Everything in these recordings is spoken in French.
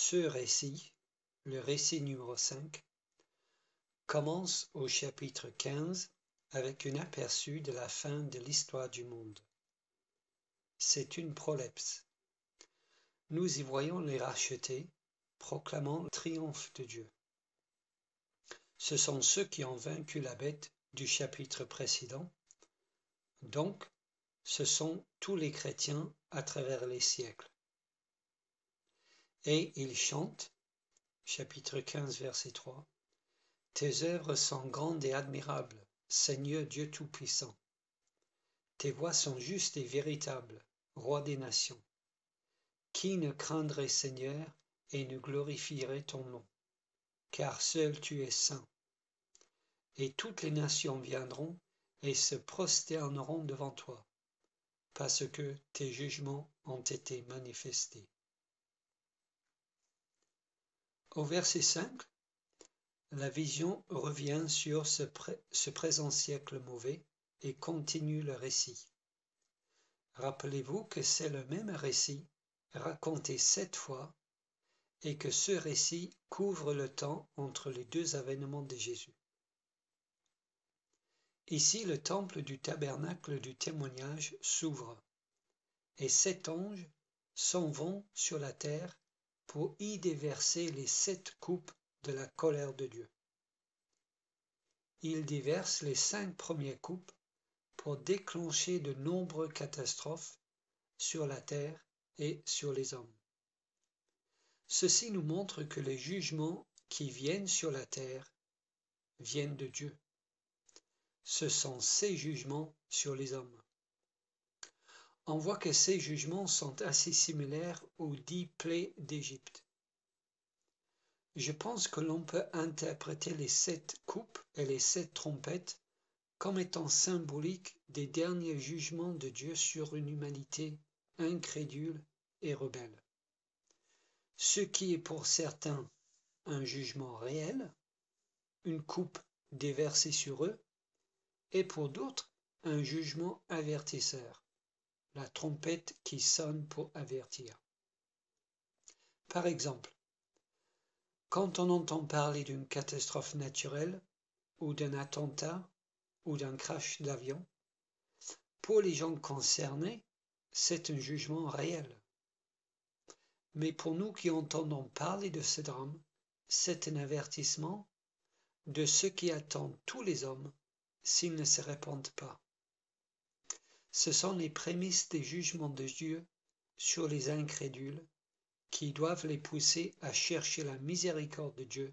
Ce récit, le récit numéro 5, commence au chapitre 15 avec un aperçu de la fin de l'histoire du monde. C'est une prolepse. Nous y voyons les rachetés, proclamant le triomphe de Dieu. Ce sont ceux qui ont vaincu la bête du chapitre précédent, donc ce sont tous les chrétiens à travers les siècles. Et ils chantent, chapitre 15, verset 3, « Tes œuvres sont grandes et admirables, Seigneur Dieu Tout-Puissant. Tes voies sont justes et véritables, Roi des nations. Qui ne craindrait, Seigneur, et ne glorifierait ton nom? Car seul tu es saint. Et toutes les nations viendront et se prosterneront devant toi, parce que tes jugements ont été manifestés. » Au verset 5, la vision revient sur ce présent siècle mauvais et continue le récit. Rappelez-vous que c'est le même récit raconté 7 fois et que ce récit couvre le temps entre les deux avènements de Jésus. Ici, le temple du tabernacle du témoignage s'ouvre et 7 anges s'en vont sur la terre pour y déverser les 7 coupes de la colère de Dieu. Ils déversent les 5 premières coupes pour déclencher de nombreuses catastrophes sur la terre et sur les hommes. Ceci nous montre que les jugements qui viennent sur la terre viennent de Dieu. Ce sont ses jugements sur les hommes. On voit que ces jugements sont assez similaires aux 10 plaies d'Égypte. Je pense que l'on peut interpréter les 7 coupes et les 7 trompettes comme étant symboliques des derniers jugements de Dieu sur une humanité incrédule et rebelle. Ce qui est pour certains un jugement réel, une coupe déversée sur eux, et pour d'autres un jugement avertisseur, la trompette qui sonne pour avertir. Par exemple, quand on entend parler d'une catastrophe naturelle ou d'un attentat ou d'un crash d'avion, pour les gens concernés, c'est un jugement réel. Mais pour nous qui entendons parler de ce drame, c'est un avertissement de ce qui attend tous les hommes s'ils ne se répandent pas. Ce sont les prémices des jugements de Dieu sur les incrédules qui doivent les pousser à chercher la miséricorde de Dieu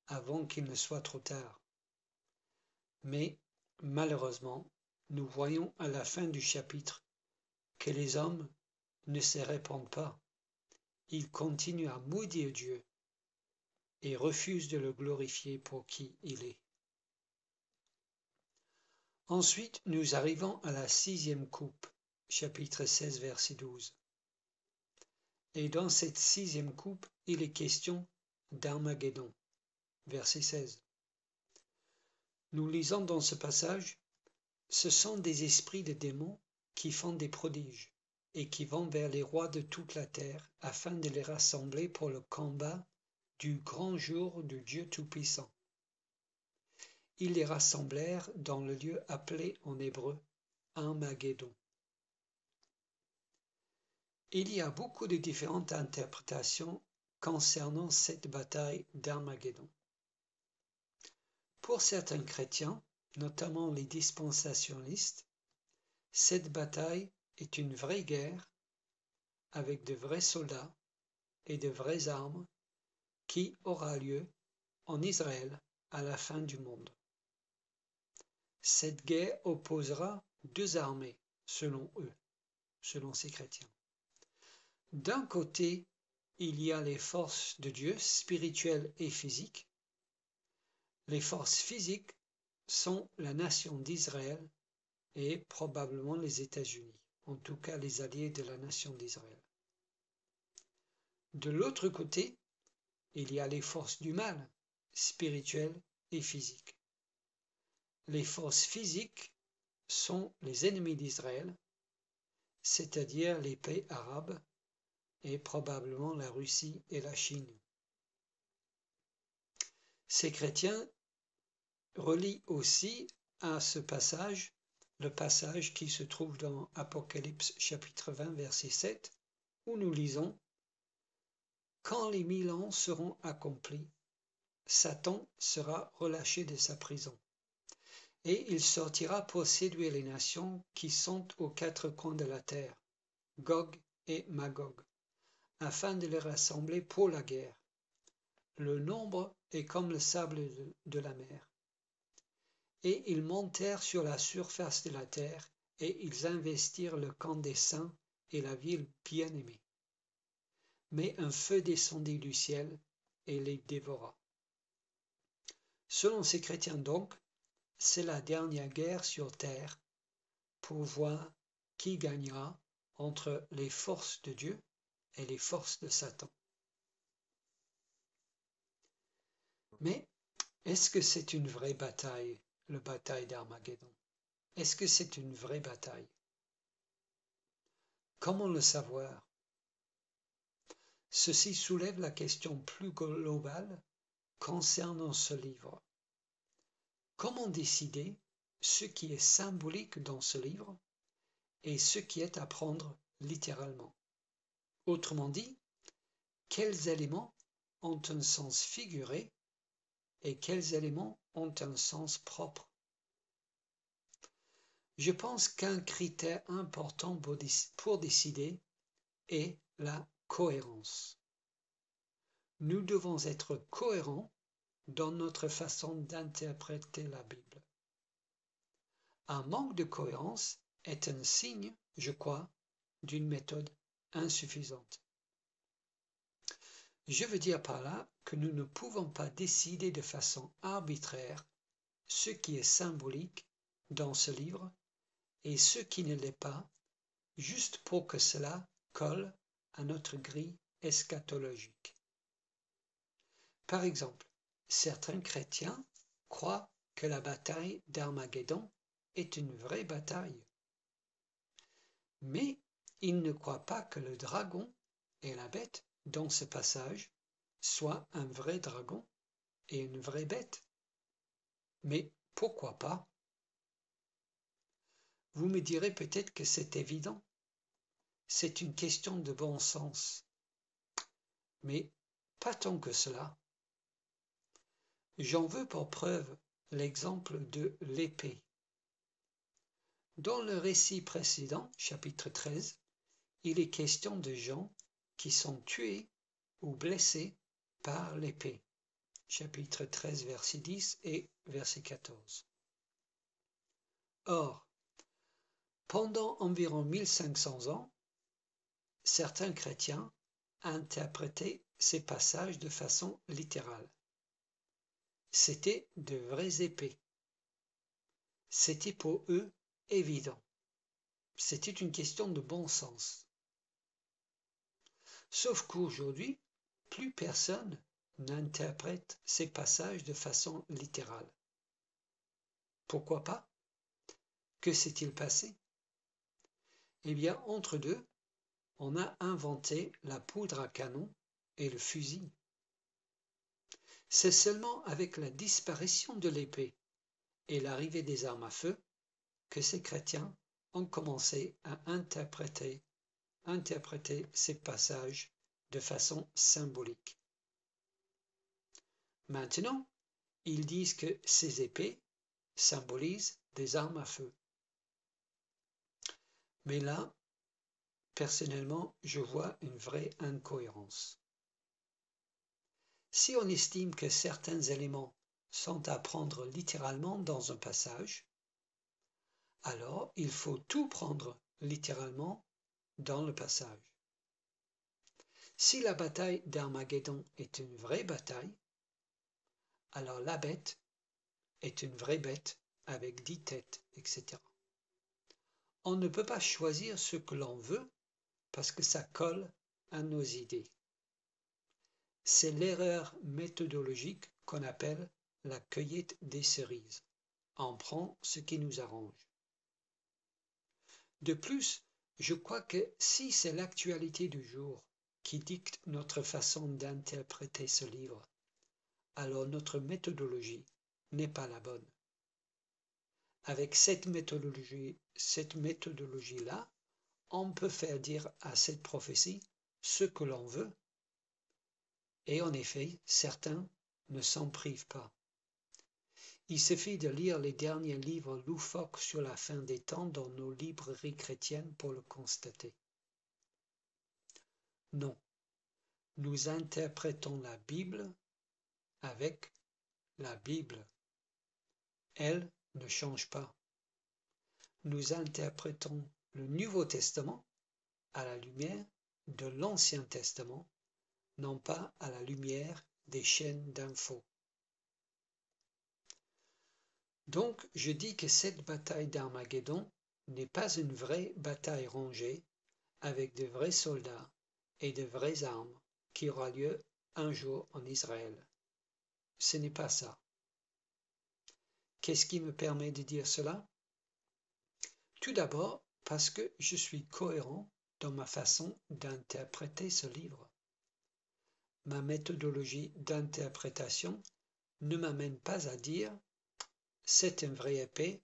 avant qu'il ne soit trop tard. Mais, malheureusement, nous voyons à la fin du chapitre que les hommes ne se répandent pas. Ils continuent à maudire Dieu et refusent de le glorifier pour qui il est. Ensuite, nous arrivons à la 6e coupe, chapitre 16, verset 12. Et dans cette 6e coupe, il est question d'Armageddon, verset 16. Nous lisons dans ce passage, « Ce sont des esprits de démons qui font des prodiges et qui vont vers les rois de toute la terre afin de les rassembler pour le combat du grand jour du Dieu Tout-Puissant. Ils les rassemblèrent dans le lieu appelé en hébreu Armageddon. » Il y a beaucoup de différentes interprétations concernant cette bataille d'Armageddon. Pour certains chrétiens, notamment les dispensationalistes, cette bataille est une vraie guerre avec de vrais soldats et de vraies armes qui aura lieu en Israël à la fin du monde. Cette guerre opposera 2 armées, selon eux, selon ces chrétiens. D'un côté, il y a les forces de Dieu, spirituelles et physiques. Les forces physiques sont la nation d'Israël et probablement les États-Unis, en tout cas les alliés de la nation d'Israël. De l'autre côté, il y a les forces du mal, spirituelles et physiques. Les forces physiques sont les ennemis d'Israël, c'est-à-dire les pays arabes et probablement la Russie et la Chine. Ces chrétiens relient aussi à ce passage le passage qui se trouve dans Apocalypse chapitre 20 verset 7 où nous lisons « Quand les 1000 ans seront accomplis, Satan sera relâché de sa prison, et il sortira pour séduire les nations qui sont aux quatre coins de la terre, Gog et Magog, afin de les rassembler pour la guerre. Le nombre est comme le sable de la mer. Et ils montèrent sur la surface de la terre, et ils investirent le camp des saints et la ville bien-aimée. Mais un feu descendit du ciel et les dévora. » Selon ces chrétiens donc, c'est la dernière guerre sur terre pour voir qui gagnera entre les forces de Dieu et les forces de Satan. Mais est-ce que c'est une vraie bataille, la bataille d'Armageddon? Est-ce que c'est une vraie bataille? Comment le savoir? Ceci soulève la question plus globale concernant ce livre. Comment décider ce qui est symbolique dans ce livre et ce qui est à prendre littéralement? Autrement dit, quels éléments ont un sens figuré et quels éléments ont un sens propre? Je pense qu'un critère important pour décider est la cohérence. Nous devons être cohérents dans notre façon d'interpréter la Bible. Un manque de cohérence est un signe, je crois, d'une méthode insuffisante. Je veux dire par là que nous ne pouvons pas décider de façon arbitraire ce qui est symbolique dans ce livre et ce qui ne l'est pas, juste pour que cela colle à notre grille eschatologique. Par exemple, certains chrétiens croient que la bataille d'Armageddon est une vraie bataille. Mais ils ne croient pas que le dragon et la bête dans ce passage soient un vrai dragon et une vraie bête. Mais pourquoi pas? Vous me direz peut-être que c'est évident. C'est une question de bon sens. Mais pas tant que cela. J'en veux pour preuve l'exemple de l'épée. Dans le récit précédent, chapitre 13, il est question de gens qui sont tués ou blessés par l'épée. Chapitre 13, verset 10 et verset 14. Or, pendant environ 1500 ans, certains chrétiens interprétaient ces passages de façon littérale. C'étaient de vraies épées. C'était pour eux évident. C'était une question de bon sens. Sauf qu'aujourd'hui, plus personne n'interprète ces passages de façon littérale. Pourquoi pas? Que s'est-il passé? Eh bien, entre deux, on a inventé la poudre à canon et le fusil. C'est seulement avec la disparition de l'épée et l'arrivée des armes à feu que ces chrétiens ont commencé à interpréter ces passages de façon symbolique. Maintenant, ils disent que ces épées symbolisent des armes à feu. Mais là, personnellement, je vois une vraie incohérence. Si on estime que certains éléments sont à prendre littéralement dans un passage, alors il faut tout prendre littéralement dans le passage. Si la bataille d'Armageddon est une vraie bataille, alors la bête est une vraie bête avec 10 têtes, etc. On ne peut pas choisir ce que l'on veut parce que ça colle à nos idées. C'est l'erreur méthodologique qu'on appelle la cueillette des cerises. On prend ce qui nous arrange. De plus, je crois que si c'est l'actualité du jour qui dicte notre façon d'interpréter ce livre, alors notre méthodologie n'est pas la bonne. Avec cette méthodologie-là, on peut faire dire à cette prophétie ce que l'on veut, et en effet, certains ne s'en privent pas. Il suffit de lire les derniers livres loufoques sur la fin des temps dans nos librairies chrétiennes pour le constater. Non, nous interprétons la Bible avec la Bible. Elle ne change pas. Nous interprétons le Nouveau Testament à la lumière de l'Ancien Testament, non pas à la lumière des chaînes d'infos. Donc, je dis que cette bataille d'Armageddon n'est pas une vraie bataille rangée avec de vrais soldats et de vraies armes qui aura lieu un jour en Israël. Ce n'est pas ça. Qu'est-ce qui me permet de dire cela? Tout d'abord, parce que je suis cohérent dans ma façon d'interpréter ce livre. Ma méthodologie d'interprétation ne m'amène pas à dire « c'est une vraie épée ».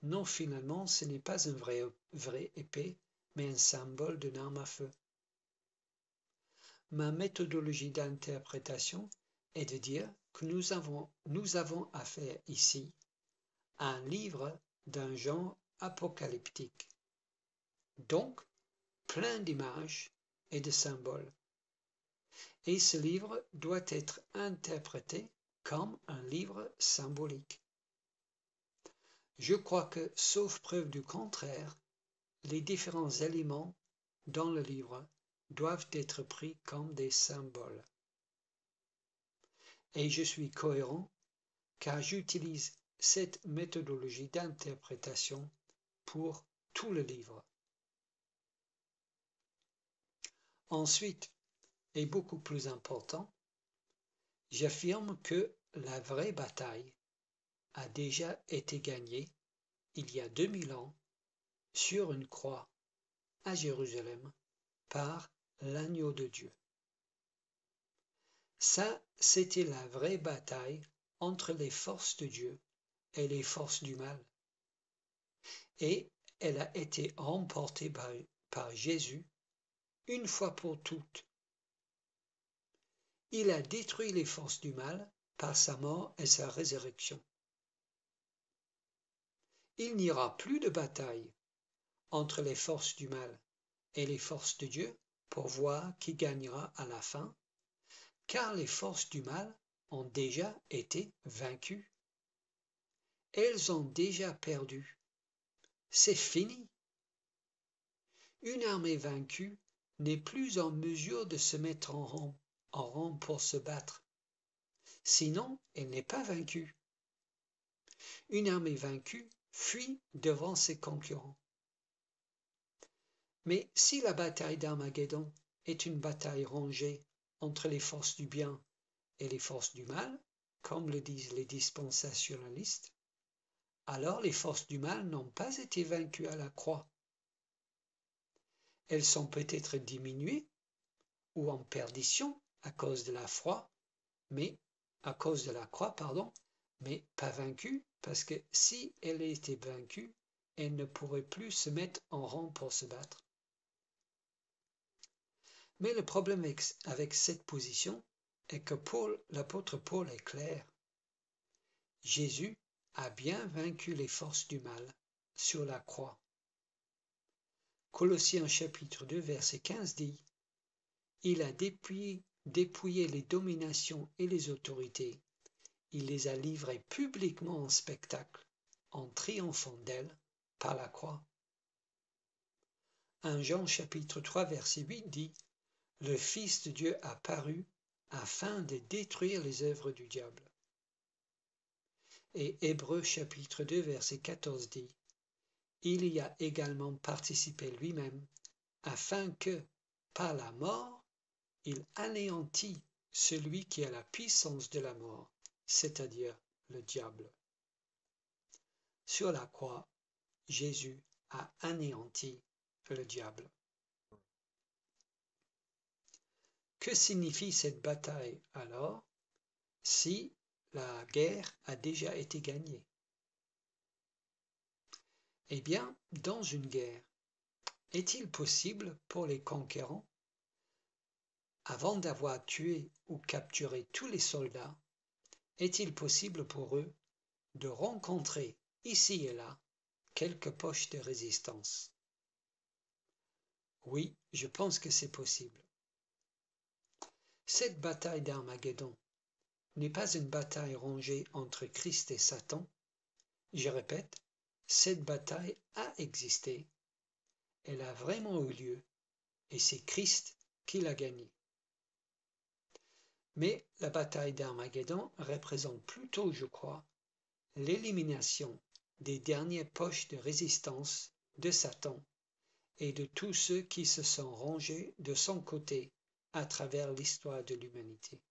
Non, finalement, ce n'est pas une vraie épée, mais un symbole d'une arme à feu. Ma méthodologie d'interprétation est de dire que nous avons affaire ici à un livre d'un genre apocalyptique, donc plein d'images et de symboles. Et ce livre doit être interprété comme un livre symbolique. Je crois que, sauf preuve du contraire, les différents éléments dans le livre doivent être pris comme des symboles. Et je suis cohérent car j'utilise cette méthodologie d'interprétation pour tout le livre. Ensuite, et beaucoup plus important, j'affirme que la vraie bataille a déjà été gagnée il y a 2000 ans sur une croix à Jérusalem par l'agneau de Dieu. Ça, c'était la vraie bataille entre les forces de Dieu et les forces du mal. Et elle a été remportée par Jésus une fois pour toutes. Il a détruit les forces du mal par sa mort et sa résurrection. Il n'y aura plus de bataille entre les forces du mal et les forces de Dieu pour voir qui gagnera à la fin, car les forces du mal ont déjà été vaincues. Elles ont déjà perdu. C'est fini. Une armée vaincue n'est plus en mesure de se mettre en rang pour se battre. Sinon, elle n'est pas vaincue. Une armée vaincue fuit devant ses concurrents. Mais si la bataille d'Armageddon est une bataille rangée entre les forces du bien et les forces du mal, comme le disent les dispensationalistes, alors les forces du mal n'ont pas été vaincues à la croix. Elles sont peut-être diminuées ou en perdition à cause de la croix, mais pas vaincues, parce que si elle était vaincue, elle ne pourrait plus se mettre en rang pour se battre. Mais le problème avec cette position est que l'apôtre Paul est clair. Jésus a bien vaincu les forces du mal sur la croix. Colossiens chapitre 2 verset 15 dit « Il a dépouillé les dominations et les autorités. Il les a livrées publiquement en spectacle, en triomphant d'elles par la croix. » 1 Jean chapitre 3 verset 8 dit « Le Fils de Dieu a paru afin de détruire les œuvres du diable. » Et Hébreux chapitre 2 verset 14 dit « Il y a également participé lui-même, afin que, par la mort, il anéantit celui qui a la puissance de la mort, c'est-à-dire le diable. » Sur la croix, Jésus a anéanti le diable. Que signifie cette bataille alors si la guerre a déjà été gagnée? Eh bien, dans une guerre, est-il possible pour les conquérants, avant d'avoir tué ou capturé tous les soldats, est-il possible pour eux de rencontrer ici et là quelques poches de résistance? Oui, je pense que c'est possible. Cette bataille d'Armageddon n'est pas une bataille rangée entre Christ et Satan. Je répète, cette bataille a existé, elle a vraiment eu lieu, et c'est Christ qui l'a gagnée. Mais la bataille d'Armageddon représente plutôt, je crois, l'élimination des dernières poches de résistance de Satan et de tous ceux qui se sont rangés de son côté à travers l'histoire de l'humanité.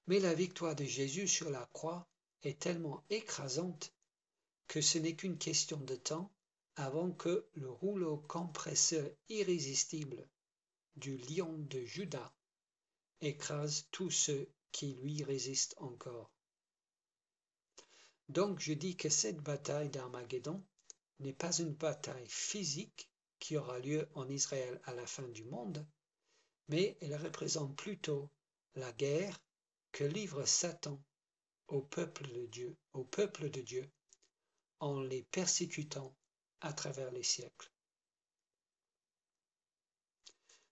Mais la victoire de Jésus sur la croix est tellement écrasante que ce n'est qu'une question de temps avant que le rouleau compresseur irrésistible du lion de Juda écrase tous ceux qui lui résistent encore. Donc je dis que cette bataille d'Armageddon n'est pas une bataille physique qui aura lieu en Israël à la fin du monde, mais elle représente plutôt la guerre que livre Satan au peuple de Dieu, en les persécutant à travers les siècles.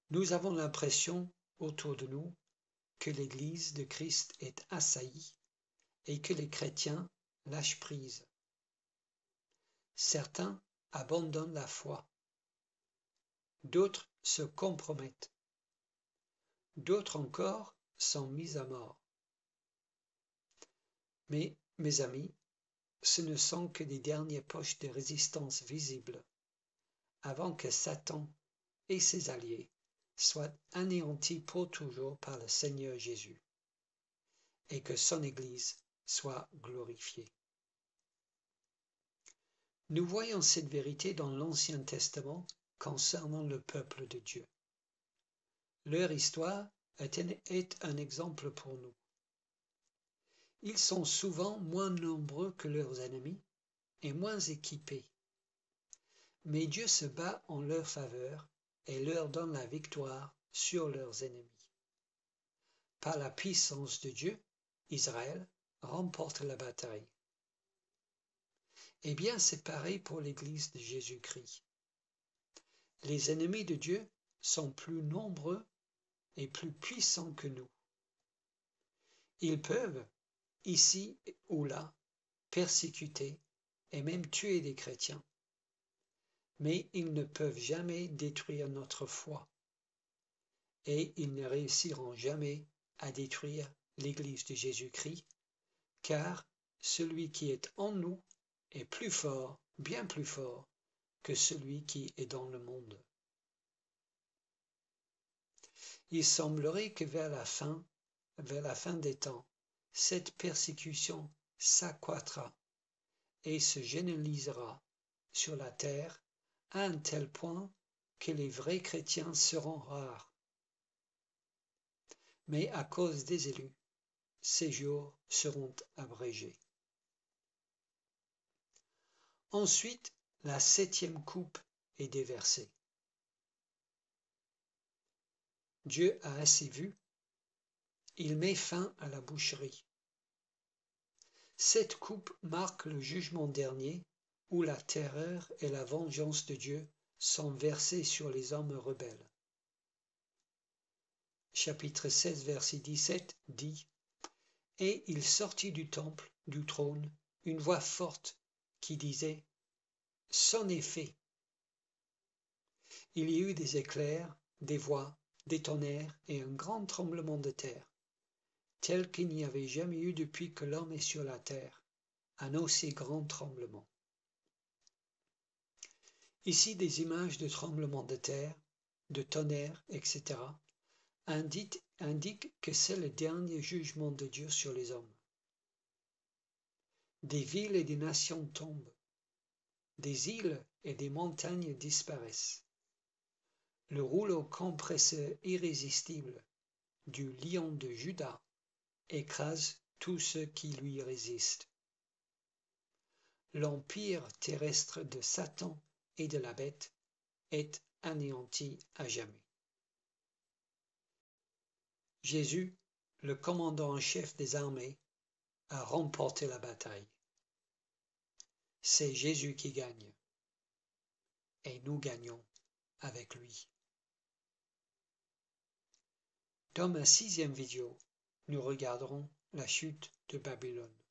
Nous avons l'impression autour de nous que l'Église de Christ est assaillie et que les chrétiens lâchent prise. Certains abandonnent la foi, d'autres se compromettent, d'autres encore sont mis à mort. Mais, mes amis, ce ne sont que des dernières poches de résistance visibles, avant que Satan et ses alliés soient anéantis pour toujours par le Seigneur Jésus, et que son Église soit glorifiée. Nous voyons cette vérité dans l'Ancien Testament concernant le peuple de Dieu. Leur histoire est un exemple pour nous. Ils sont souvent moins nombreux que leurs ennemis et moins équipés. Mais Dieu se bat en leur faveur et leur donne la victoire sur leurs ennemis. Par la puissance de Dieu, Israël remporte la bataille. Eh bien, c'est pareil pour l'Église de Jésus-Christ. Les ennemis de Dieu sont plus nombreux et plus puissants que nous. Ils peuvent, ici ou là, persécuter et même tuer des chrétiens. Mais ils ne peuvent jamais détruire notre foi. Et ils ne réussiront jamais à détruire l'Église de Jésus-Christ, car celui qui est en nous est plus fort, bien plus fort, que celui qui est dans le monde. Il semblerait que vers la fin des temps, cette persécution s'accroîtra et se généralisera sur la terre à un tel point que les vrais chrétiens seront rares. Mais à cause des élus, ces jours seront abrégés. Ensuite, la 7e coupe est déversée. Dieu a assez vu, il met fin à la boucherie. Cette coupe marque le jugement dernier où la terreur et la vengeance de Dieu sont versées sur les hommes rebelles. Chapitre 16, verset 17 dit « Et il sortit du temple, du trône, une voix forte qui disait « C'en est fait ». Il y eut des éclairs, des voix, des tonnerres et un grand tremblement de terre, tel qu'il n'y avait jamais eu depuis que l'homme est sur la terre, un aussi grand tremblement. Ici, des images de tremblements de terre, de tonnerres, etc., indiquent que c'est le dernier jugement de Dieu sur les hommes. Des villes et des nations tombent, des îles et des montagnes disparaissent. Le rouleau compresseur irrésistible du lion de Juda écrase tout ce qui lui résiste. L'empire terrestre de Satan et de la bête est anéanti à jamais. Jésus, le commandant en chef des armées, a remporté la bataille. C'est Jésus qui gagne. Et nous gagnons avec lui. Dans ma 6e vidéo, nous regarderons la chute de Babylone.